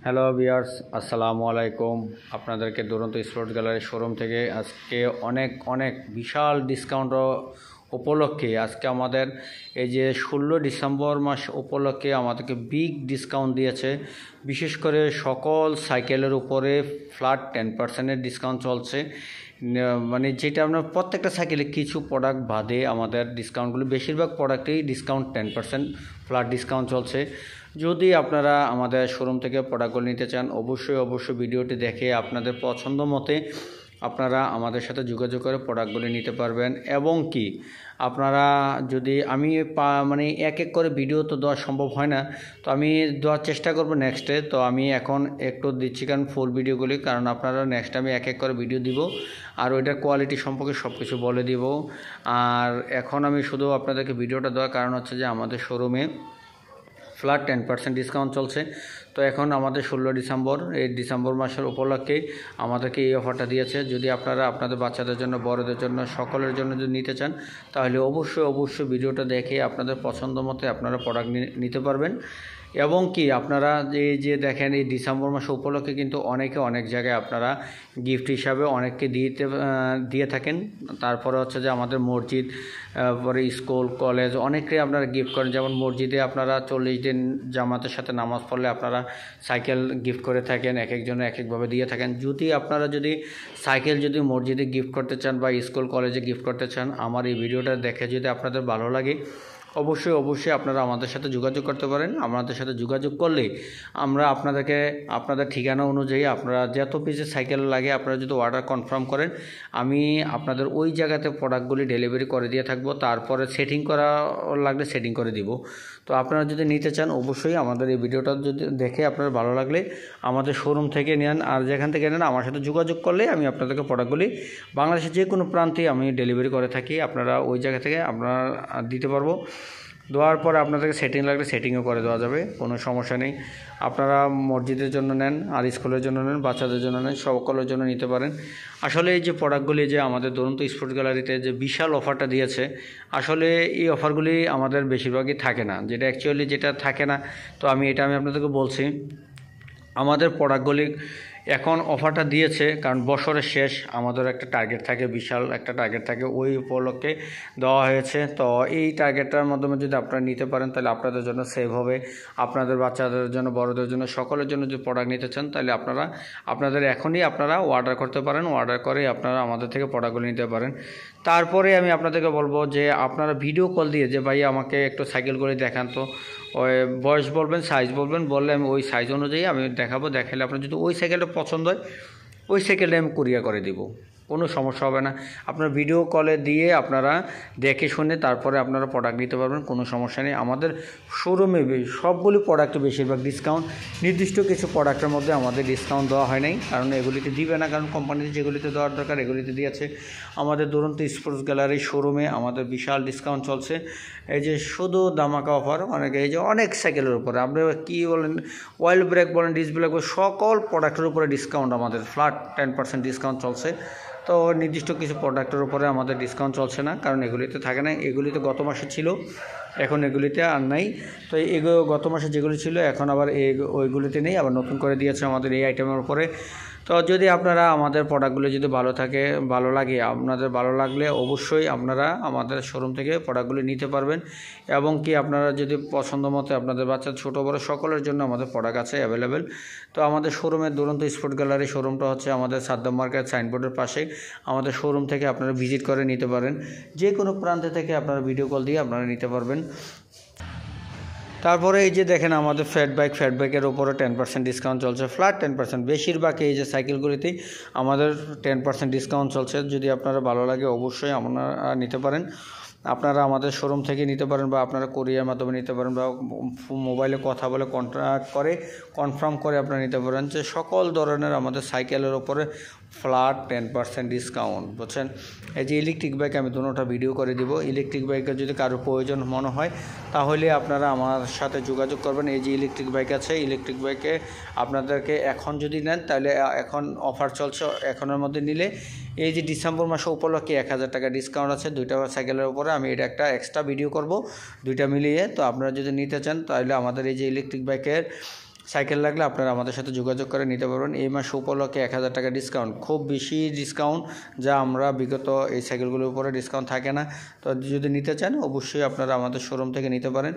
Hello viewers, আসসালামু আলাইকুম। আপনাদেরকে দুরন্ত স্পোর্টস গ্যালারি শোরুম থেকে আজকে অনেক বিশাল ডিসকাউন্ট উপলক্ষে আজকে আমাদের এই যে 16 ডিসেম্বর মাস উপলক্ষে আমাদেরকে বিগ ডিসকাউন্ট দিয়েছে। বিশেষ করে সকল সাইকেলের উপরে ফ্ল্যাট 10% ডিসকাউন্ট চলছে। মানে যেটা আপনার প্রত্যেকটা সাইকেলে কিছু প্রোডাক্ট বাদে আমাদের ডিসকাউন্টগুলো বেশিরভাগ প্রোডাক্টেই ডিসকাউন্ট 10% ফ্ল্যাট ডিসকাউন্ট চলছে। যদি আপনারা আমাদের শোরুম থেকে প্রোডাক্টগুলো নিতে চান অবশ্যই ভিডিওটি দেখে আপনাদের পছন্দ মতে আপনারা আমাদের সাথে যোগাযোগ করে প্রোডাক্টগুলি নিতে পারবেন। এবং কি আপনারা যদি আমি মানে এক করে ভিডিও তো দেওয়া সম্ভব হয় না, তো আমি দেওয়ার চেষ্টা করব নেক্সটে। তো আমি এখন একটু দিচ্ছি কারণ ফুল ভিডিওগুলি, কারণ আপনারা নেক্সট আমি এক করে ভিডিও দিব আর ওইটার কোয়ালিটি সম্পর্কে সব কিছু বলে দিব। আর এখন আমি শুধু আপনাদেরকে ভিডিওটা দেওয়ার কারণ হচ্ছে যে আমাদের শোরুমে ফ্ল্যাট 10% ডিসকাউন্ট চলছে। তো এখন আমাদের 16 ডিসেম্বর এই ডিসেম্বর মাসের উপলক্ষে আমাদেরকে এই অফারটা দিয়েছে। যদি আপনারা আপনাদের বাচ্চাদের জন্য, বড়দের জন্য, সকলের জন্য যদি নিতে চান তাহলে অবশ্যই ভিডিওটা দেখে আপনাদের পছন্দ মতো আপনারা প্রোডাক্ট নিতে পারবেন। এবং কি আপনারা যে দেখেন এই ডিসেম্বর মাস উপলক্ষে কিন্তু অনেক জায়গায় আপনারা গিফট হিসাবে অনেককে দিয়ে থাকেন। তারপরে হচ্ছে যে আমাদের মসজিদ, পরে স্কুল, কলেজ অনেকেই আপনারা গিফট করেন। যেমন মসজিদে আপনারা 40 দিন জামাতের সাথে নামাজ পড়লে আপনারা সাইকেল গিফট করে থাকেন, একজনে একভাবে দিয়ে থাকেন। যদি সাইকেল মসজিদে গিফট করতে চান বা স্কুল কলেজে গিফট করতে চান, আমার এই ভিডিওটা দেখে যদি আপনাদের ভালো লাগে অবশ্যই আপনারা আমাদের সাথে যোগাযোগ করতে পারেন। আমাদের সাথে যোগাযোগ করলে আমরা আপনাদের ঠিকানা অনুযায়ী আপনারা যত পিসের সাইকেল লাগে আপনারা যদি অর্ডার কনফার্ম করেন, আমি আপনাদের ওই জায়গাতে প্রোডাক্টগুলি ডেলিভারি করে দিয়ে থাকবো। তারপরে সেটিং করা লাগলে সেটিং করে দিব। তো আপনারা যদি নিতে চান অবশ্যই আমাদের এই ভিডিওটা যদি দেখে আপনার ভালো লাগলে আমাদের শোরুম থেকে নেন, আর যেখান থেকে নেন আমার সাথে যোগাযোগ করলে আমি আপনাদেরকে প্রোডাক্টগুলি বাংলাদেশের যে কোনো প্রান্তে আমি ডেলিভারি করে থাকি। আপনারা ওই জায়গা থেকে আপনারা দিতে পারবো। দেওয়ার পর আপনাদেরকে সেটিং লাগলে সেটিংও করে দেওয়া যাবে, কোনো সমস্যা নেই। আপনারা মসজিদের জন্য নেন, আর স্কুলের জন্য নেন, বাচ্চাদের জন্য নেন, সকলের জন্য নিতে পারেন। আসলে এই যে প্রোডাক্টগুলি যে আমাদের দুরন্ত স্পোর্টস গ্যালারিতে যে বিশাল অফারটা দিয়েছে, আসলে এই অফারগুলি আমাদের বেশিরভাগই থাকে না। যেটা থাকে না, তো আমি আপনাদেরকে বলছি আমাদের প্রোডাক্টগুলি এখন অফারটা দিয়েছে কারণ বছরের শেষ আমাদের একটা টার্গেট থাকে, বিশাল একটা টার্গেট থাকে, ওই উপলক্ষে দেওয়া হয়েছে। তো এই টার্গেটটার মাধ্যমে যদি আপনারা নিতে পারেন তাহলে আপনাদের জন্য সেভ হবে। আপনাদের বাচ্চাদের জন্য, বড়দের জন্য, সকলের জন্য যদি প্রোডাক্ট নিতে চান তাহলে আপনাদের এখনই আপনারা অর্ডার করতে পারেন। অর্ডার করে আপনারা আমাদের থেকে প্রোডাক্টগুলো নিতে পারেন। তারপরে আমি আপনাদেরকে বলবো যে আপনারা ভিডিও কল দিয়ে যে ভাই আমাকে একটু সাইকেল করে দেখান, তো ওই বয়স বলবেন, সাইজ বললে আমি ওই সাইজ অনুযায়ী আমি দেখালে আপনার যদি ওই সাইকেলটা পছন্দ হয় ওই সাইকেলটা আমি কুরিয়ার করে দিব, কোনো সমস্যা হবে না। আপনার ভিডিও কলে দিয়ে আপনারা দেখে শুনে তারপরে আপনারা প্রোডাক্ট নিতে পারবেন, কোনো সমস্যা নেই। আমাদের শোরুমে সবগুলি প্রোডাক্টে বেশিরভাগ ডিসকাউন্ট, নির্দিষ্ট কিছু প্রোডাক্টের মধ্যে আমাদের ডিসকাউন্ট দেওয়া হয় নাই, কারণ এগুলিতে দিবে না, কারণ কোম্পানিতে যেগুলিতে দেওয়ার দরকার এগুলিতে দিয়েছে। আমাদের দুরন্ত স্পোর্টস গ্যালারি শোরুমে আমাদের বিশাল ডিসকাউন্ট চলছে। এই যে শুধু দামাকা অফার, এই যে অনেক সাইকেলের উপরে আপনি কী বলেন, অয়েল ব্রেক বলেন, ডিস্ক ব্রেক বলেন, সকল প্রোডাক্টের উপরে ডিসকাউন্ট আমাদের ফ্ল্যাট 10% ডিসকাউন্ট চলছে। তো নির্দিষ্ট কিছু প্রোডাক্টের উপরে আমাদের ডিসকাউন্ট চলছে না, কারণ এগুলিতে থাকে না। এগুলিতে গত মাসে ছিল, এখন এগুলিতে আর নাই। তো গত মাসে যেগুলি ছিল এখন আবার ওইগুলিতে নেই, আবার নতুন করে দিয়েছে আমাদের এই আইটেমের উপরে। তো যদি আপনারা আমাদের প্রোডাক্টগুলো যদি ভালো লাগে, আপনাদের ভালো লাগলে অবশ্যই আপনারা আমাদের শোরুম থেকে প্রোডাক্টগুলি নিতে পারবেন। এবং কি আপনারা যদি পছন্দ মতো আপনাদের বাচ্চা, ছোটো বড়ো সকলের জন্য আমাদের প্রোডাক্ট আছে অ্যাভেলেবেল। তো আমাদের শোরুমের দুরন্ত স্পোর্টস গ্যালারি শোরুমটা হচ্ছে আমাদের সাদ্দাম মার্কেট সাইনবোর্ডের পাশে। আমাদের শোরুম থেকে আপনারা ভিজিট করে নিতে পারেন, যে কোনো প্রান্তে থেকে আপনারা ভিডিও কল দিয়ে আপনারা নিতে পারবেন। তারপরে এই যে দেখেন আমাদের ফ্যাট বাইকের উপরে 10% ডিসকাউন্ট চলছে, ফ্ল্যাট 10%। বেশিরভাগ এই যে সাইকেলগুলিতেই আমাদের 10% ডিসকাউন্ট চলছে। যদি আপনারা ভালো লাগে অবশ্যই আপনারা নিতে পারেন। আপনারা আমাদের শোরুম থেকে নিতে পারেন, বা আপনারা কোরিয়ার মাধ্যমে নিতে পারেন, বা মোবাইলে কথা বলে কন্ট্যাক্ট করে কনফার্ম করে আপনারা নিতে পারেন। যে সকল ধরনের আমাদের সাইকেলের ওপরে ফ্ল্যাট 10% ডিসকাউন্ট, বুঝছেন। এই যে ইলেকট্রিক বাইক আমি দুটোটা ভিডিও করে দিব। ইলেকট্রিক বাইকের যদি কারোর প্রয়োজন মনে হয় তাহলে আপনারা আমার সাথে যোগাযোগ করবেন। এই যে ইলেকট্রিক বাইক আছে, ইলেকট্রিক বাইকে আপনাদেরকে এখন যদি নেন তাহলে এখন অফার চলছে, এখনের মধ্যে নিলে এই যে ডিসেম্বর মাসে উপলক্ষে 1000 টাকা ডিসকাউন্ট আছে দুইটা সাইকেলের উপরে। আমি এটা একটা এক্সট্রা ভিডিও করব দুইটা মিলিয়ে। তো আপনারা যদি নিতে চান তাহলে আমাদের এই যে ইলেকট্রিক বাইকের সাইকেল লাগলে আপনারা আমাদের সাথে যোগাযোগ করে নিতে পারবেন। এই মাস উপলক্ষে 1000 টাকা ডিসকাউন্ট, খুব বেশি ডিসকাউন্ট, যা আমরা বিগত এই সাইকেলগুলোর উপরে ডিসকাউন্ট থাকে না। তো যদি নিতে চান অবশ্যই আপনারা আমাদের শোরুম থেকে নিতে পারেন।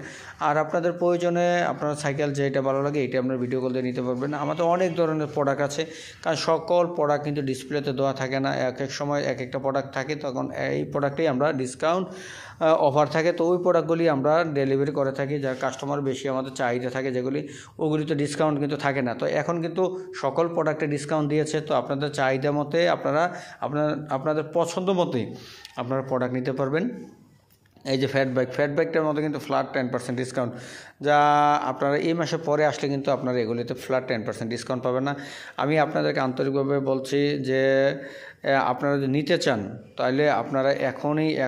আর আপনাদের প্রয়োজনে আপনারা সাইকেল যেটা ভালো লাগে এইটা আপনার ভিডিও কল দিয়ে নিতে পারবেন। আমাদের অনেক ধরনের প্রোডাক্ট আছে, কারণ সকল প্রোডাক্ট কিন্তু ডিসপ্লেতে দেওয়া থাকে না, এক এক সময় এক একটা প্রোডাক্ট থাকে, তখন এই প্রোডাক্টেই আমরা ডিসকাউন্ট অফার থাকে, তো ওই প্রোডাক্টগুলি আমরা ডেলিভারি করে থাকি, যার কাস্টমার বেশি আমাদের চাহিদা থাকে যেগুলি, ওগুলিতে ডিসকাউন্ট কিন্তু থাকে না। তো এখন কিন্তু সকল প্রোডাক্টে ডিসকাউন্ট দিয়েছে, তো আপনাদের চাহিদা মতে আপনারা আপনাদের পছন্দ মতোই আপনারা প্রোডাক্ট নিতে পারবেন। এই যে ফ্যাট বাইকটার মধ্যে কিন্তু ফ্ল্যাট 10% ডিসকাউন্ট, যা আপনারা এই মাসে পরে আসলে কিন্তু আপনারা এগুলিতে ফ্ল্যাট 10% ডিসকাউন্ট পাবেন না। আমি আপনাদেরকে আন্তরিকভাবে বলছি যে আপনারা যদি নিতে চান তাহলে আপনারা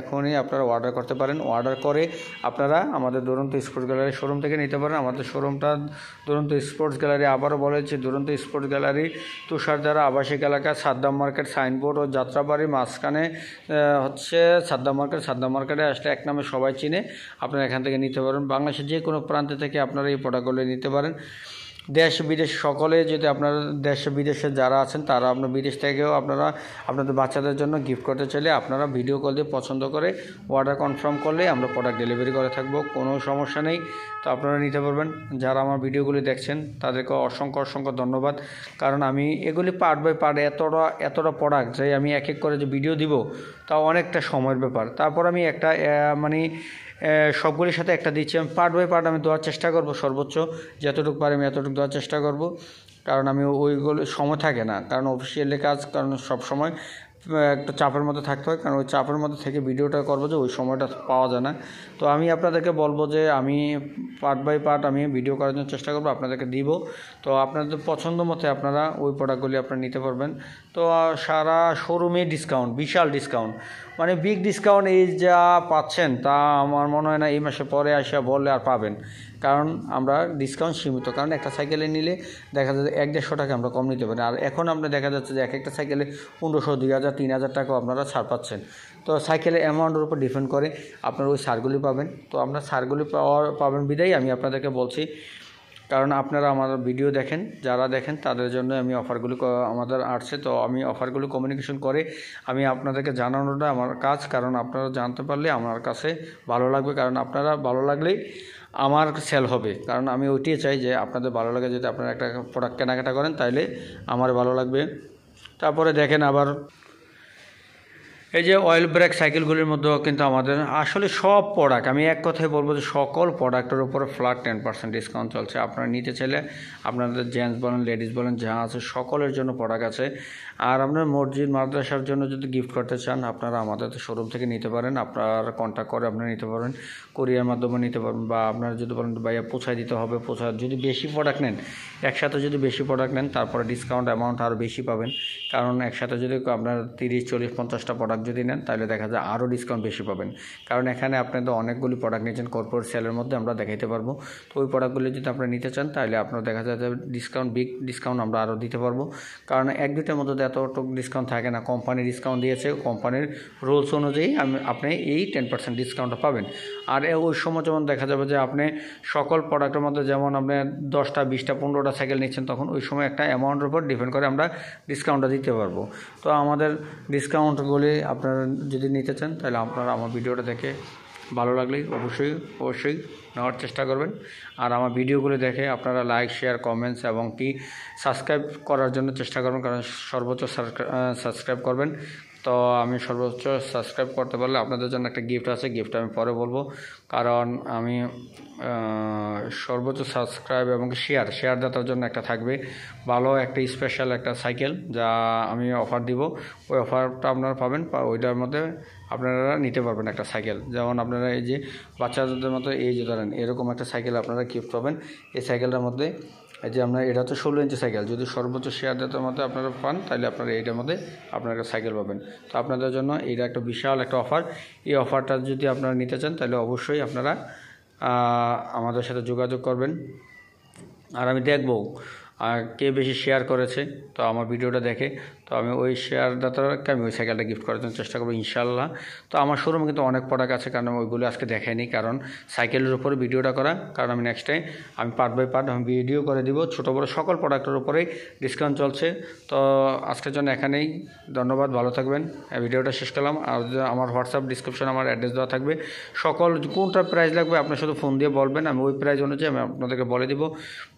এখনই আপনারা অর্ডার করতে পারেন। অর্ডার করে আপনারা আমাদের দুরন্ত স্পোর্টস গ্যালারি শোরুম থেকে নিতে পারেন। আমাদের শোরুমটা দুরন্ত স্পোর্টস গ্যালারি, আবারও বলেছি দুরন্ত স্পোর্টস গ্যালারি, তুষারধারা আবাসিক এলাকা, সাদ্দাম মার্কেট সাইনবোর্ড ও যাত্রাবাড়ির মাঝখানে হচ্ছে সাদ্দাম মার্কেটে আসলে এক নামে সবাই চিনে, আপনারা এখান থেকে নিতে পারেন। বাংলাদেশের যে কোনো প্রান্ত থেকে আপনারা এই প্রোডাক্টগুলো নিতে পারেন। দেশ বিদেশ সকলে, যদি আপনারা দেশ বিদেশে যারা আছেন তারা আপনার বিদেশ থেকেও আপনারা আপনাদের বাচ্চাদের জন্য গিফট করতে চাইলে আপনারা ভিডিও কল দিয়ে পছন্দ করে অর্ডার কনফার্ম করলে আমরা প্রোডাক্ট ডেলিভারি করে থাকবো, কোনো সমস্যা নেই। তো আপনারা নিতে পারবেন। যারা আমার ভিডিওগুলি দেখছেন তাদেরকে অসংখ্য ধন্যবাদ, কারণ আমি এগুলি পার্ট বাই পার্ট এতটা প্রোডাক্ট যে আমি এক এক করে যে ভিডিও দিব তাও অনেকটা সময়ের ব্যাপার। তারপর আমি একটা সবগুলির সাথে একটা দিচ্ছি, আমি পার্ট বাই পার্ট আমি দেওয়ার চেষ্টা করব, সর্বোচ্চ যতটুকু পারি আমি এতটুকু দেওয়ার চেষ্টা করব, কারণ আমি ওইগুলো সময় থাকে না, কারণ অফিসিয়ালি কাজ, কারণ সব সময় একটা চাপের মধ্যে থাকতে হয়, কারণ ওই চাপের মধ্যে থেকে ভিডিওটা করবো যে ওই সময়টা পাওয়া যায় না। তো আমি আপনাদেরকে বলবো যে আমি পার্ট বাই পার্ট আমি ভিডিও করার জন্য চেষ্টা করবো, আপনাদেরকে দিব। তো আপনাদের পছন্দ মতো আপনারা ওই প্রোডাক্টগুলি আপনারা নিতে পারবেন। তো সারা শোরুমে ডিসকাউন্ট, বিশাল ডিসকাউন্ট, মানে বিগ ডিসকাউন্ট এই যা পাচ্ছেন তা আমার মনে হয় না এই মাসে পরে আসা বললে আর পাবেন, কারণ আমরা ডিসকাউন্ট সীমিত, কারণ একটা সাইকেলে নিলে দেখা যাচ্ছে 100-150 টাকা আমরা কম নিতে পারি। আর এখন আমরা দেখা যাচ্ছে যে এক একটা সাইকেলে 1500, 2000, 3000 টাকাও আপনারা ছাড় পাচ্ছেন। তো সাইকেলের অ্যামাউন্টের উপর ডিপেন্ড করে আপনারা ওই ছাড়গুলি পাবেন। তো আপনারা ছাড়গুলি পাবেন বিদায় আমি আপনাদেরকে বলছি, কারণ আপনারা আমার ভিডিও দেখেন, যারা দেখেন তাদের জন্য আমি অফারগুলি আমাদের আসছে। তো আমি অফারগুলো কমিউনিকেশন করে আমি আপনাদেরকে জানানোটা আমার কাজ, কারণ আপনারা জানতে পারলে আমার কাছে ভালো লাগবে, কারণ আপনারা ভালো লাগলেই আমার সেল হবে, কারণ আমি ওইটাই চাই যে আপনাদের ভালো লাগে, যদি আপনারা একটা প্রোডাক্ট কেনাকাটা করেন তাহলে আমার ভালো লাগবে। তারপরে দেখেন আবার এই যে অয়েল ব্রেক সাইকেলগুলির মধ্যেও কিন্তু আমাদের আসলে সব প্রোডাক্ট, আমি এক কথায় বলবো যে সকল প্রোডাক্টের উপরে ফ্ল্যাট 10% ডিসকাউন্ট চলছে। আপনারা নিতে চাইলে আপনাদের জেন্টস বলেন লেডিস বলেন যা আছে সকলের জন্য প্রোডাক্ট আছে। আর আপনার মসজিদ মাদ্রাসার জন্য যদি গিফট করতে চান আপনারা আমাদের শোরুম থেকে নিতে পারেন, আপনারা কন্ট্যাক্ট করে আপনারা নিতে পারবেন, কোরিয়ার মাধ্যমে নিতে পারবেন, বা আপনারা যদি বলেন ভাইয়া পৌঁছায় দিতে হবে, যদি বেশি প্রোডাক্ট নেন, একসাথে যদি বেশি প্রোডাক্ট নেন তারপরে ডিসকাউন্ট অ্যামাউন্ট আরও বেশি পাবেন, কারণ একসাথে যদি আপনার 30, 40, 50টা প্রোডাক্ট যদি নেন তাহলে দেখা যায় আরও ডিসকাউন্ট বেশি পাবেন, কারণ এখানে আপনাদের অনেকগুলি প্রোডাক্ট নিয়েছেন কর্পোরেট সেলের মধ্যে আমরা দেখাইতে পারবো। তো ওই প্রোডাক্টগুলি যদি আপনারা নিতে চান তাহলে আপনারা দেখা যায় যে বিগ ডিসকাউন্ট আমরা আরও দিতে পারবো, কারণ 1-2টার মধ্যে এতটুকু ডিসকাউন্ট থাকে না, কোম্পানি ডিসকাউন্ট দিয়েছে, কোম্পানির রুলস অনুযায়ী আপনি এই 10% ডিসকাউন্টটা পাবেন। আর ওই সময় যেমন দেখা যাবে যে আপনি সকল প্রোডাক্টের মধ্যে যেমন আপনি 10টা, 20টা, 15টা সাইকেল নিচ্ছেন, তখন ওই সময় একটা অ্যামাউন্টের উপর ডিপেন্ড করে আমরা ডিসকাউন্টটা দিতে পারবো। তো আমাদের ডিসকাউন্টগুলি আপনারা যদি নিতে চান তাহলে আপনারা আমার ভিডিওটা দেখে ভালো লাগলেই অবশ্যই নেওয়ার চেষ্টা করবেন। আর আমার ভিডিওগুলো দেখে আপনারা লাইক, শেয়ার, কমেন্টস এবং কি সাবস্ক্রাইব করার জন্য চেষ্টা করবেন, কারণ সর্বোচ্চ সাবস্ক্রাইব করবেন। তো আমি সর্বোচ্চ সাবস্ক্রাইব করতে পারলে আপনাদের জন্য একটা গিফট আছে, গিফট আমি পরে বলবো, কারণ আমি সর্বোচ্চ সাবস্ক্রাইব এবং শেয়ারদাতার জন্য একটা থাকবে ভালো একটা স্পেশাল একটা সাইকেল, যা আমি অফার দিব। ওই অফারটা আপনারা পাবেন, ওইটার মধ্যে আপনারা নিতে পারবেন একটা সাইকেল, যেমন আপনারা এই যে বাচ্চাদের মতো এই যে ধরেন এরকম একটা সাইকেল আপনারা গিফট পাবেন। এই সাইকেলটার মধ্যে এই যে আপনার এটা হচ্ছে 16 ইঞ্চি সাইকেল, যদি সর্বোচ্চ শেয়ারদাতার মধ্যে আপনারা পান তাহলে আপনারা এইটার মধ্যে আপনারা একটা সাইকেল পাবেন। তো আপনাদের জন্য এইটা একটা বিশাল একটা অফার। এই অফারটা যদি আপনারা নিতে চান তাহলে অবশ্যই আপনারা আমাদের সাথে যোগাযোগ করবেন। আর আমি দেখব কে বেশি শেয়ার করেছে তো আমার ভিডিওটা দেখে, তো আমি ওই শেয়ারদাতাকে আমি ওই সাইকেলটা গিফট করার জন্য চেষ্টা করবো ইনশাল্লাহ। তো আমার শোরুমে কিন্তু অনেক প্রোডাক্ট আছে, কারণ আমি ওইগুলো আজকে দেখাইনি, কারণ সাইকেলের উপরে ভিডিওটা করা, কারণ আমি নেক্সট টাইম আমি পার্ট বাই পার্ট আমি ভিডিও করে দিব। ছোটো বড়ো সকল প্রোডাক্টের উপরেই ডিসকাউন্ট চলছে। তো আজকের জন্য এখানেই, ধন্যবাদ, ভালো থাকবেন। ভিডিওটা শেষ করলাম। আর আমার হোয়াটসঅ্যাপ ডিসক্রিপশনে আমার অ্যাড্রেস দেওয়া থাকবে। সকল কোনটা প্রাইস লাগবে আপনার শুধু ফোন দিয়ে বলবেন, আমি ওই প্রাইস অনুযায়ী আমি আপনাদেরকে বলে দিব।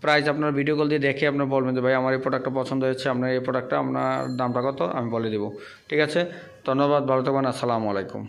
প্রাইস আপনার ভিডিও কল দিয়ে দেখে আপনার বলবেন যে ভাই আমার এই প্রোডাক্টটা পছন্দ হয়েছে, আপনার এই প্রোডাক্টটা আপনার দামটা কত, আমি বলে দেবো। ঠিক আছে, ধন্যবাদ, ভালো থাকবেন, আসসালামু আলাইকুম।